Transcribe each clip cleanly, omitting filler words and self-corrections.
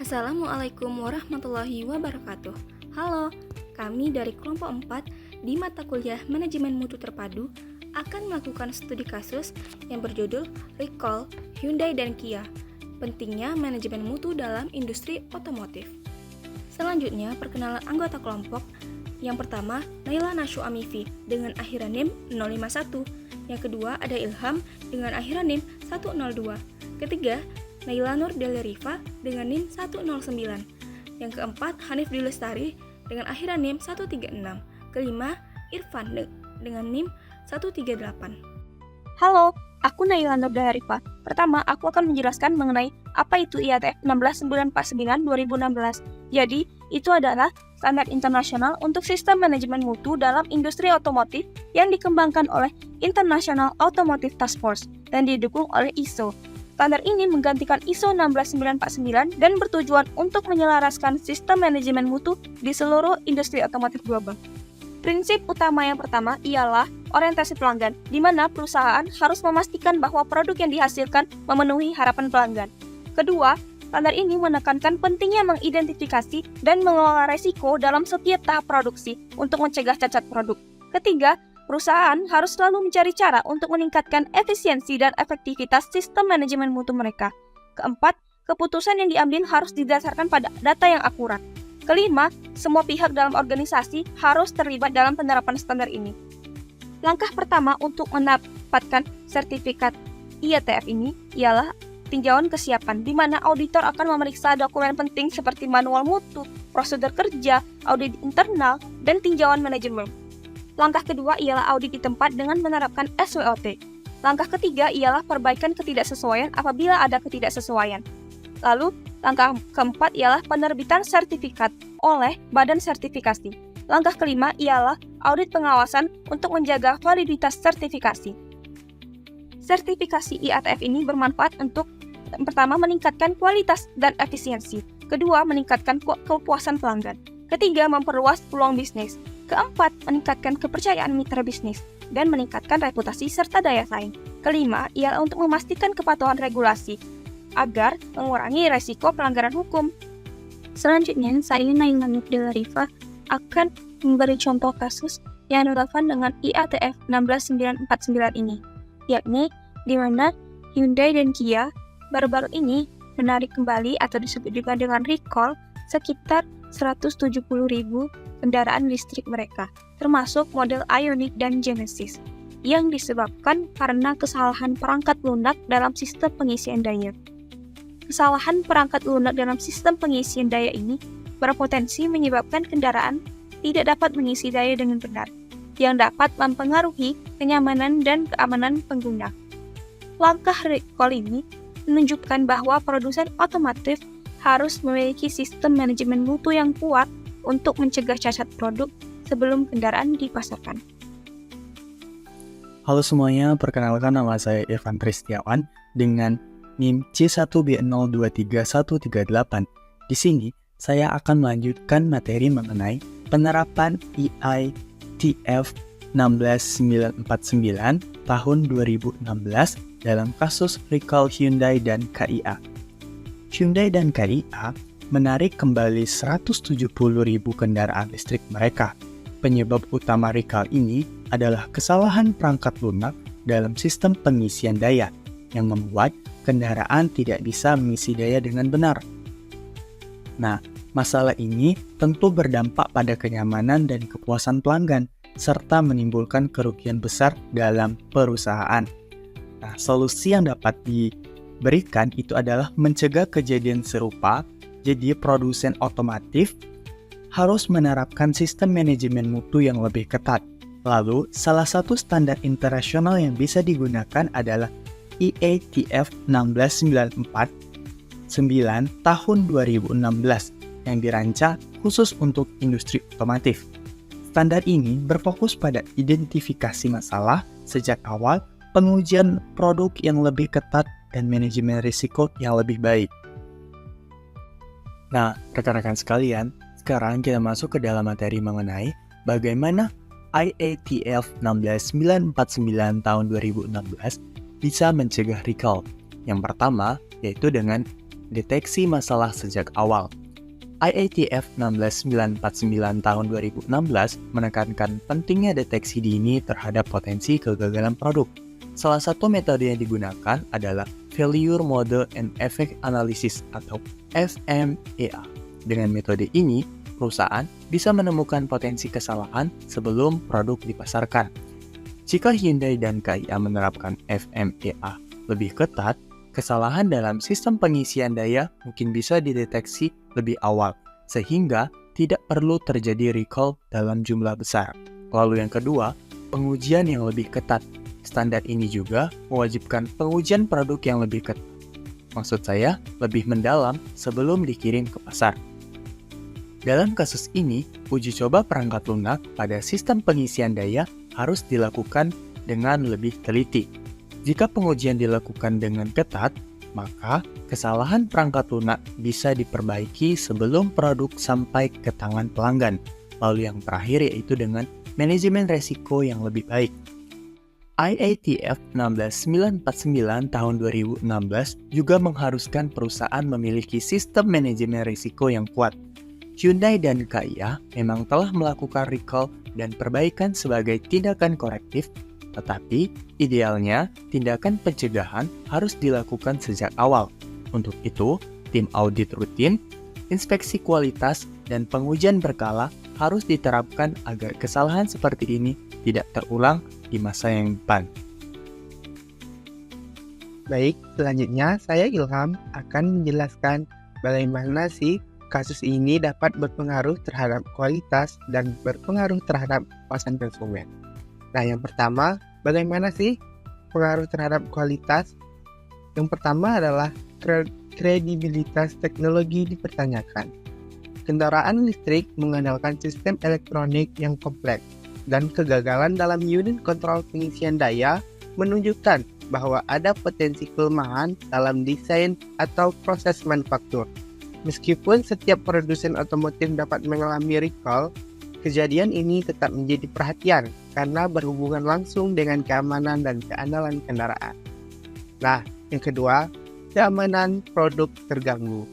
Assalamualaikum warahmatullahi wabarakatuh. Halo, kami dari kelompok 4 di mata kuliah Manajemen Mutu Terpadu akan melakukan studi kasus yang berjudul Recall Hyundai dan Kia, pentingnya manajemen mutu dalam industri otomotif. Selanjutnya, perkenalan anggota kelompok. Yang pertama, Naila Nasyu Amifi dengan akhiran NIM 051. Yang kedua, ada Ilham dengan akhiran NIM 102. Ketiga, Naila Nur Deleriva dengan NIM 109. Yang keempat, Hanif Dilestari dengan akhiran NIM 136. Kelima, Irfan dengan NIM 138. Halo, aku Naila Nur Deleriva. Pertama, aku akan menjelaskan mengenai apa itu IATF 16949 2016. Jadi, itu adalah standar internasional untuk sistem manajemen mutu dalam industri otomotif yang dikembangkan oleh International Automotive Task Force dan didukung oleh ISO. Standar ini menggantikan ISO 16949 dan bertujuan untuk menyelaraskan sistem manajemen mutu di seluruh industri otomotif global. Prinsip utama yang pertama ialah orientasi pelanggan, di mana perusahaan harus memastikan bahwa produk yang dihasilkan memenuhi harapan pelanggan. Kedua, standar ini menekankan pentingnya mengidentifikasi dan mengelola risiko dalam setiap tahap produksi untuk mencegah cacat produk. Ketiga, perusahaan harus selalu mencari cara untuk meningkatkan efisiensi dan efektivitas sistem manajemen mutu mereka. Keempat, keputusan yang diambil harus didasarkan pada data yang akurat. Kelima, semua pihak dalam organisasi harus terlibat dalam penerapan standar ini. Langkah pertama untuk mendapatkan sertifikat IATF ini ialah tinjauan kesiapan, di mana auditor akan memeriksa dokumen penting seperti manual mutu, prosedur kerja, audit internal, dan tinjauan manajemen. Langkah kedua ialah audit di tempat dengan menerapkan SWOT. Langkah ketiga ialah perbaikan ketidaksesuaian apabila ada ketidaksesuaian. Lalu, langkah keempat ialah penerbitan sertifikat oleh badan sertifikasi. Langkah kelima ialah audit pengawasan untuk menjaga validitas sertifikasi. Sertifikasi IATF ini bermanfaat untuk pertama meningkatkan kualitas dan efisiensi, kedua meningkatkan kepuasan pelanggan, ketiga memperluas peluang bisnis, keempat meningkatkan kepercayaan mitra bisnis dan meningkatkan reputasi serta daya saing. Kelima ialah untuk memastikan kepatuhan regulasi agar mengurangi resiko pelanggaran hukum. Selanjutnya, saya Naila Nur Deleriva akan memberi contoh kasus yang relevan dengan IATF 16949 ini, yakni di mana Hyundai dan Kia baru-baru ini menarik kembali atau disebut juga dengan recall sekitar 170.000 kendaraan listrik mereka, termasuk model Ioniq dan Genesis, yang disebabkan karena kesalahan perangkat lunak dalam sistem pengisian daya. Kesalahan perangkat lunak dalam sistem pengisian daya ini berpotensi menyebabkan kendaraan tidak dapat mengisi daya dengan benar, yang dapat mempengaruhi kenyamanan dan keamanan pengguna. Langkah recall ini menunjukkan bahwa produsen otomotif harus memiliki sistem manajemen mutu yang kuat untuk mencegah cacat produk sebelum kendaraan dipasarkan. Halo semuanya, perkenalkan nama saya Irfan Tristiawan dengan NIM C1B023138. Di sini, saya akan melanjutkan materi mengenai penerapan IATF 16949 tahun 2016 dalam kasus recall Hyundai dan KIA. Hyundai dan KIA menarik kembali 170.000 kendaraan listrik mereka. Penyebab utama recall ini adalah kesalahan perangkat lunak dalam sistem pengisian daya yang membuat kendaraan tidak bisa mengisi daya dengan benar. Nah, masalah ini tentu berdampak pada kenyamanan dan kepuasan pelanggan serta menimbulkan kerugian besar dalam perusahaan. Nah, solusi yang dapat diberikan itu adalah mencegah kejadian serupa. Jadi produsen otomotif harus menerapkan sistem manajemen mutu yang lebih ketat. Lalu, salah satu standar internasional yang bisa digunakan adalah IATF 16949 tahun 2016 yang dirancang khusus untuk industri otomotif. Standar ini berfokus pada identifikasi masalah sejak awal, pengujian produk yang lebih ketat, dan manajemen risiko yang lebih baik. Nah, rekan-rekan sekalian, sekarang kita masuk ke dalam materi mengenai bagaimana IATF 16949 tahun 2016 bisa mencegah recall. Yang pertama, yaitu dengan deteksi masalah sejak awal. IATF 16949 tahun 2016 menekankan pentingnya deteksi dini terhadap potensi kegagalan produk. Salah satu metode yang digunakan adalah Failure Model and Effect Analysis atau FMEA. Dengan metode ini, perusahaan bisa menemukan potensi kesalahan sebelum produk dipasarkan. Jika Hyundai dan KIA menerapkan FMEA lebih ketat, kesalahan dalam sistem pengisian daya mungkin bisa dideteksi lebih awal, sehingga tidak perlu terjadi recall dalam jumlah besar. Lalu yang kedua, pengujian yang lebih ketat. Standar ini juga mewajibkan pengujian produk yang lebih ketat. Maksud saya, lebih mendalam sebelum dikirim ke pasar. Dalam kasus ini, uji coba perangkat lunak pada sistem pengisian daya harus dilakukan dengan lebih teliti. Jika pengujian dilakukan dengan ketat, maka kesalahan perangkat lunak bisa diperbaiki sebelum produk sampai ke tangan pelanggan. Lalu yang terakhir yaitu dengan manajemen resiko yang lebih baik. IATF 16949 tahun 2016 juga mengharuskan perusahaan memiliki sistem manajemen risiko yang kuat. Hyundai dan KIA memang telah melakukan recall dan perbaikan sebagai tindakan korektif, tetapi idealnya tindakan pencegahan harus dilakukan sejak awal. Untuk itu, tim audit rutin, inspeksi kualitas, dan pengujian berkala harus diterapkan agar kesalahan seperti ini tidak terulang di masa yang depan. Baik, selanjutnya saya Ilham akan menjelaskan bagaimana sih kasus ini dapat berpengaruh terhadap kualitas dan berpengaruh terhadap kepuasan konsumen. Nah, yang pertama, bagaimana sih pengaruh terhadap kualitas? Yang pertama adalah kredibilitas teknologi dipertanyakan. Kendaraan listrik mengandalkan sistem elektronik yang kompleks, dan kegagalan dalam unit kontrol pengisian daya menunjukkan bahwa ada potensi kelemahan dalam desain atau proses manufaktur. Meskipun setiap produsen otomotif dapat mengalami recall, kejadian ini tetap menjadi perhatian karena berhubungan langsung dengan keamanan dan keandalan kendaraan. Nah, yang kedua, keamanan produk terganggu.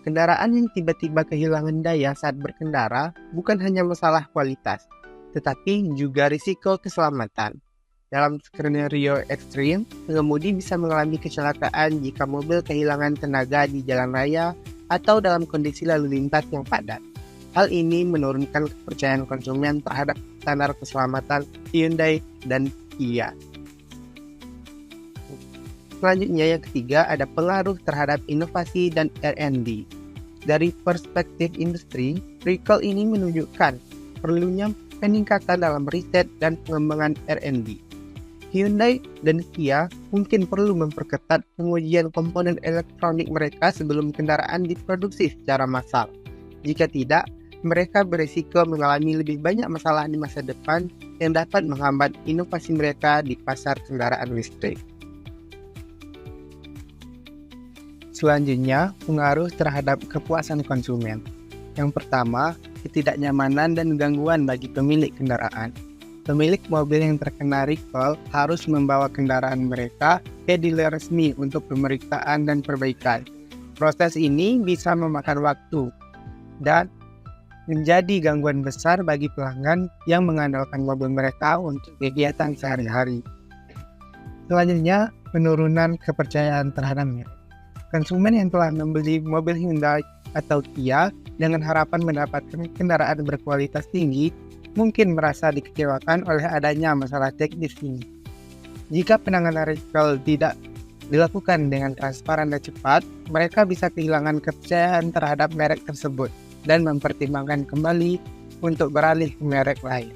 Kendaraan yang tiba-tiba kehilangan daya saat berkendara bukan hanya masalah kualitas, tetapi juga risiko keselamatan. Dalam skenario ekstrim, pengemudi bisa mengalami kecelakaan jika mobil kehilangan tenaga di jalan raya atau dalam kondisi lalu lintas yang padat. Hal ini menurunkan kepercayaan konsumen terhadap standar keselamatan Hyundai dan Kia. Selanjutnya yang ketiga ada pengaruh terhadap inovasi dan R&D. Dari perspektif industri, recall ini menunjukkan perlunya peningkatan dalam riset dan pengembangan R&D. Hyundai dan Kia mungkin perlu memperketat pengujian komponen elektronik mereka sebelum kendaraan diproduksi secara massal. Jika tidak, mereka berisiko mengalami lebih banyak masalah di masa depan yang dapat menghambat inovasi mereka di pasar kendaraan listrik. Selanjutnya, pengaruh terhadap kepuasan konsumen. Yang pertama, ketidaknyamanan dan gangguan bagi pemilik kendaraan. Pemilik mobil yang terkena recall harus membawa kendaraan mereka ke dealer resmi untuk pemeriksaan dan perbaikan. Proses ini bisa memakan waktu dan menjadi gangguan besar bagi pelanggan yang mengandalkan mobil mereka untuk kegiatan sehari-hari. Selanjutnya, penurunan kepercayaan terhadap merek. Konsumen yang telah membeli mobil Hyundai atau Kia dengan harapan mendapatkan kendaraan berkualitas tinggi mungkin merasa dikecewakan oleh adanya masalah teknis ini. Jika penanganan recall tidak dilakukan dengan transparan dan cepat, mereka bisa kehilangan kepercayaan terhadap merek tersebut dan mempertimbangkan kembali untuk beralih ke merek lain.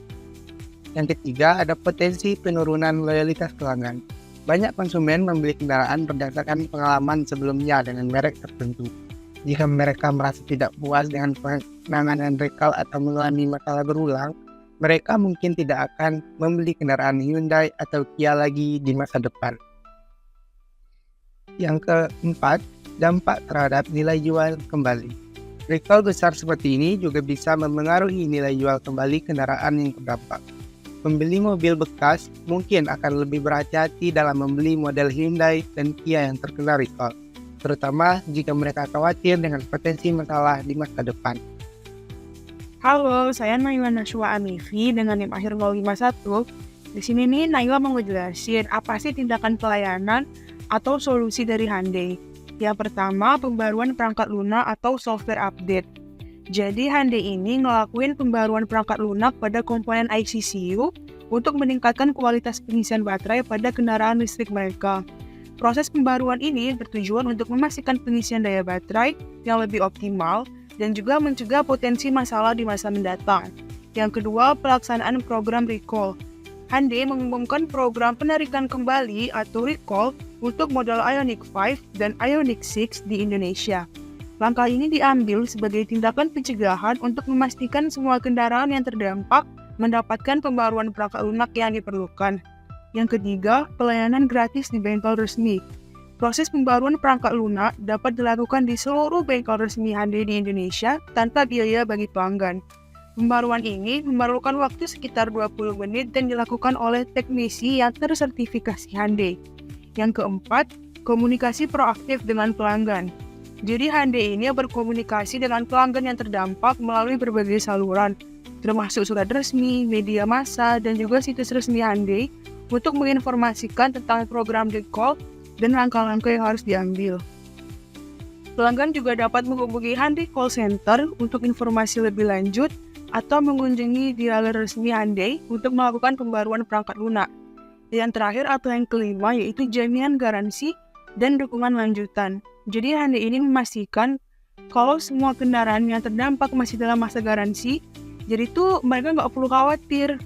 Yang ketiga, ada potensi penurunan loyalitas pelanggan. Banyak konsumen membeli kendaraan berdasarkan pengalaman sebelumnya dengan merek tertentu. Jika mereka merasa tidak puas dengan penanganan recall atau mengalami masalah berulang, mereka mungkin tidak akan membeli kendaraan Hyundai atau Kia lagi di masa depan. Yang keempat, dampak terhadap nilai jual kembali. Recall besar seperti ini juga bisa memengaruhi nilai jual kembali kendaraan yang terdampak. Pembeli mobil bekas mungkin akan lebih berhati-hati dalam membeli model Hyundai dan Kia yang terkena recall. terutama jika mereka khawatir dengan potensi masalah di masa depan. Halo, saya Naila Nashwa Amifi dengan NIM akhir 051. Di sini nih Naila mau ngejelasin apa sih tindakan pelayanan atau solusi dari Hyundai. Yang pertama, pembaruan perangkat lunak atau software update. Jadi Hyundai ini ngelakuin pembaruan perangkat lunak pada komponen ICCU untuk meningkatkan kualitas pengisian baterai pada kendaraan listrik mereka. Proses pembaruan ini bertujuan untuk memastikan pengisian daya baterai yang lebih optimal dan juga mencegah potensi masalah di masa mendatang. Yang kedua, pelaksanaan program recall. Hyundai mengumumkan program penarikan kembali atau recall untuk model Ioniq 5 dan Ioniq 6 di Indonesia. Langkah ini diambil sebagai tindakan pencegahan untuk memastikan semua kendaraan yang terdampak mendapatkan pembaruan perangkat lunak yang diperlukan. Yang ketiga, pelayanan gratis di bengkel resmi. Proses pembaruan perangkat lunak dapat dilakukan di seluruh bengkel resmi Hyundai di Indonesia tanpa biaya bagi pelanggan. Pembaruan ini memerlukan waktu sekitar 20 menit dan dilakukan oleh teknisi yang tersertifikasi Hyundai. Yang keempat, komunikasi proaktif dengan pelanggan. Jadi Hyundai ini berkomunikasi dengan pelanggan yang terdampak melalui berbagai saluran, termasuk surat resmi, media massa, dan juga situs resmi Hyundai untuk menginformasikan tentang program recall dan langkah-langkah yang harus diambil. Pelanggan juga dapat menghubungi Hyundai Call Center untuk informasi lebih lanjut atau mengunjungi dealer resmi Hyundai untuk melakukan pembaruan perangkat lunak. Yang terakhir atau yang kelima yaitu jaminan garansi dan dukungan lanjutan. Jadi Hyundai ini memastikan kalau semua kendaraan yang terdampak masih dalam masa garansi, jadi itu mereka nggak perlu khawatir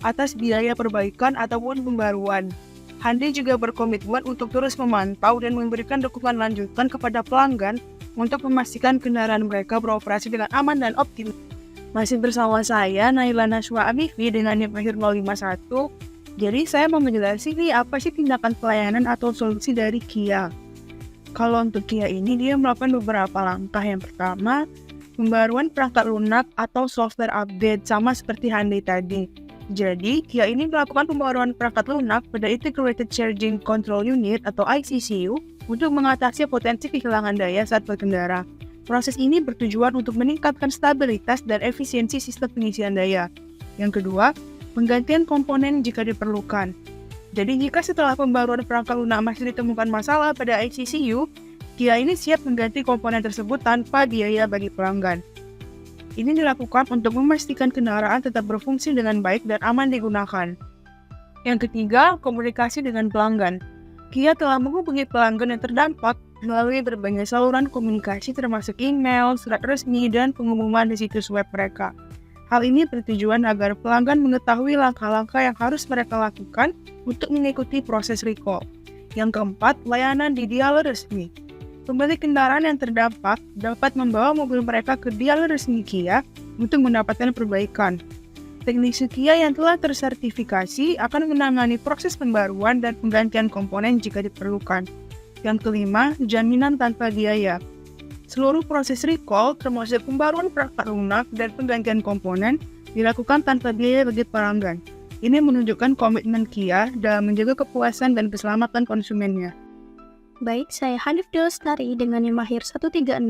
atas biaya perbaikan ataupun pembaruan. Hyundai juga berkomitmen untuk terus memantau dan memberikan dukungan lanjutan kepada pelanggan untuk memastikan kendaraan mereka beroperasi dengan aman dan optimal. Masih bersama saya, Naila Nashwa Amifi dengan NIM akhir 051. Jadi saya mau menjelaskan nih apa sih tindakan pelayanan atau solusi dari Kia. Kalau untuk Kia ini dia melakukan beberapa langkah. Yang pertama, pembaruan perangkat lunak atau software update sama seperti Hyundai tadi. Jadi, Kia ini melakukan pembaruan perangkat lunak pada Integrated Charging Control Unit atau ICCU untuk mengatasi potensi kehilangan daya saat berkendara. Proses ini bertujuan untuk meningkatkan stabilitas dan efisiensi sistem pengisian daya. Yang kedua, penggantian komponen jika diperlukan. Jadi, jika setelah pembaruan perangkat lunak masih ditemukan masalah pada ICCU, Kia ini siap mengganti komponen tersebut tanpa biaya bagi pelanggan. Ini dilakukan untuk memastikan kendaraan tetap berfungsi dengan baik dan aman digunakan. Yang ketiga, komunikasi dengan pelanggan. Kia telah menghubungi pelanggan yang terdampak melalui berbagai saluran komunikasi termasuk email, surat resmi, dan pengumuman di situs web mereka. Hal ini bertujuan agar pelanggan mengetahui langkah-langkah yang harus mereka lakukan untuk mengikuti proses recall. Yang keempat, layanan di dealer resmi. Pemilik kendaraan yang terdampak dapat membawa mobil mereka ke dealer resmi Kia untuk mendapatkan perbaikan. Teknisi Kia yang telah tersertifikasi akan menangani proses pembaruan dan penggantian komponen jika diperlukan. Yang kelima, jaminan tanpa biaya. Seluruh proses recall, termasuk pembaruan perangkat lunak dan penggantian komponen, dilakukan tanpa biaya bagi pelanggan. Ini menunjukkan komitmen Kia dalam menjaga kepuasan dan keselamatan konsumennya. Baik, saya Hanif Delastari dengan NIM akhir 136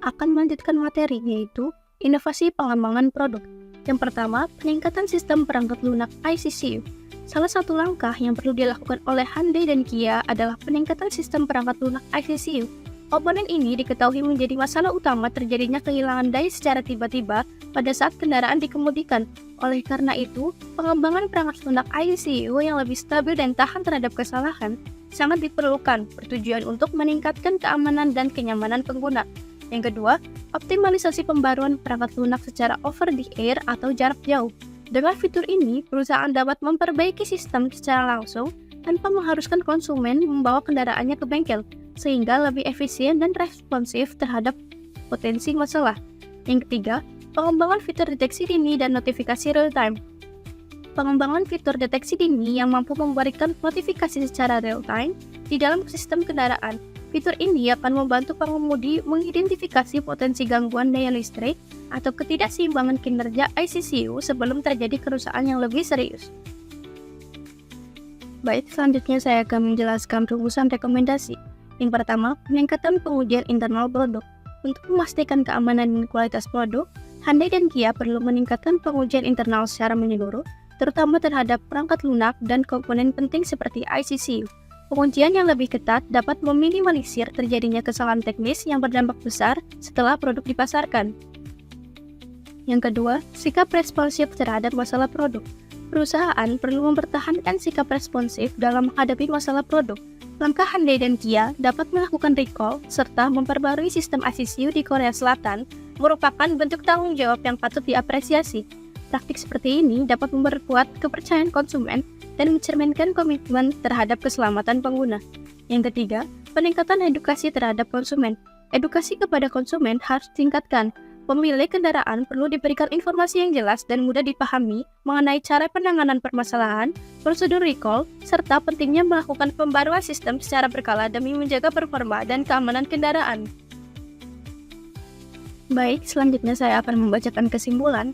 akan melanjutkan materi yaitu inovasi pengembangan produk. Yang pertama, peningkatan sistem perangkat lunak ICCU. Salah satu langkah yang perlu dilakukan oleh Hyundai dan Kia adalah peningkatan sistem perangkat lunak ICCU. Komponen ini diketahui menjadi masalah utama terjadinya kehilangan daya secara tiba-tiba pada saat kendaraan dikemudikan. Oleh karena itu, pengembangan perangkat lunak ICCU yang lebih stabil dan tahan terhadap kesalahan sangat diperlukan, bertujuan untuk meningkatkan keamanan dan kenyamanan pengguna. Yang kedua, optimalisasi pembaruan perangkat lunak secara over the air atau jarak jauh. Dengan fitur ini, perusahaan dapat memperbaiki sistem secara langsung tanpa mengharuskan konsumen membawa kendaraannya ke bengkel, sehingga lebih efisien dan responsif terhadap potensi masalah. Yang ketiga, pengembangan fitur deteksi dini dan notifikasi real-time. Pengembangan fitur deteksi dini yang mampu memberikan notifikasi secara real-time di dalam sistem kendaraan. Fitur ini akan membantu pengemudi mengidentifikasi potensi gangguan daya listrik atau ketidakseimbangan kinerja ICCU sebelum terjadi kerusakan yang lebih serius. Baik, selanjutnya saya akan menjelaskan rumusan rekomendasi. Yang pertama, peningkatan pengujian internal produk. Untuk memastikan keamanan dan kualitas produk, Hyundai dan Kia perlu meningkatkan pengujian internal secara menyeluruh, terutama terhadap perangkat lunak dan komponen penting seperti ICCU. Pengujian yang lebih ketat dapat meminimalisir terjadinya kesalahan teknis yang berdampak besar setelah produk dipasarkan. Yang kedua, sikap responsif terhadap masalah produk. Perusahaan perlu mempertahankan sikap responsif dalam menghadapi masalah produk. Langkah Hyundai dan Kia dapat melakukan recall serta memperbarui sistem ICCU di Korea Selatan merupakan bentuk tanggung jawab yang patut diapresiasi. Praktik seperti ini dapat memperkuat kepercayaan konsumen dan mencerminkan komitmen terhadap keselamatan pengguna. Yang ketiga, peningkatan edukasi terhadap konsumen. Edukasi kepada konsumen harus ditingkatkan. Pemilik kendaraan perlu diberikan informasi yang jelas dan mudah dipahami mengenai cara penanganan permasalahan, prosedur recall, serta pentingnya melakukan pembaruan sistem secara berkala demi menjaga performa dan keamanan kendaraan. Baik, selanjutnya saya akan membacakan kesimpulan.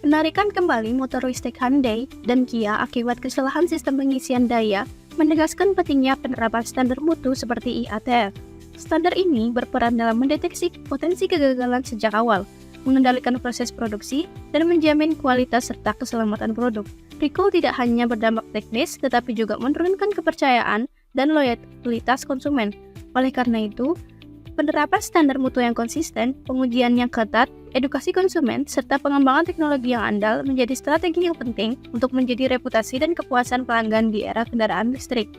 Penarikan kembali motor listrik Hyundai dan Kia akibat kesalahan sistem pengisian daya menegaskan pentingnya penerapan standar mutu seperti IATF. Standar ini berperan dalam mendeteksi potensi kegagalan sejak awal, mengendalikan proses produksi, dan menjamin kualitas serta keselamatan produk. Recall tidak hanya berdampak teknis, tetapi juga menurunkan kepercayaan dan loyalitas konsumen. Oleh karena itu, penerapan standar mutu yang konsisten, pengujian yang ketat, edukasi konsumen, serta pengembangan teknologi yang andal menjadi strategi yang penting untuk menjadi reputasi dan kepuasan pelanggan di era kendaraan listrik.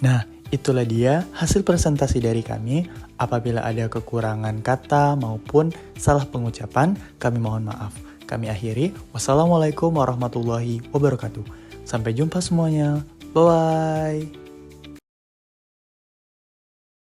Nah, itulah dia hasil presentasi dari kami. Apabila ada kekurangan kata maupun salah pengucapan, kami mohon maaf. Kami akhiri. Wassalamualaikum warahmatullahi wabarakatuh. Sampai jumpa semuanya. Bye-bye.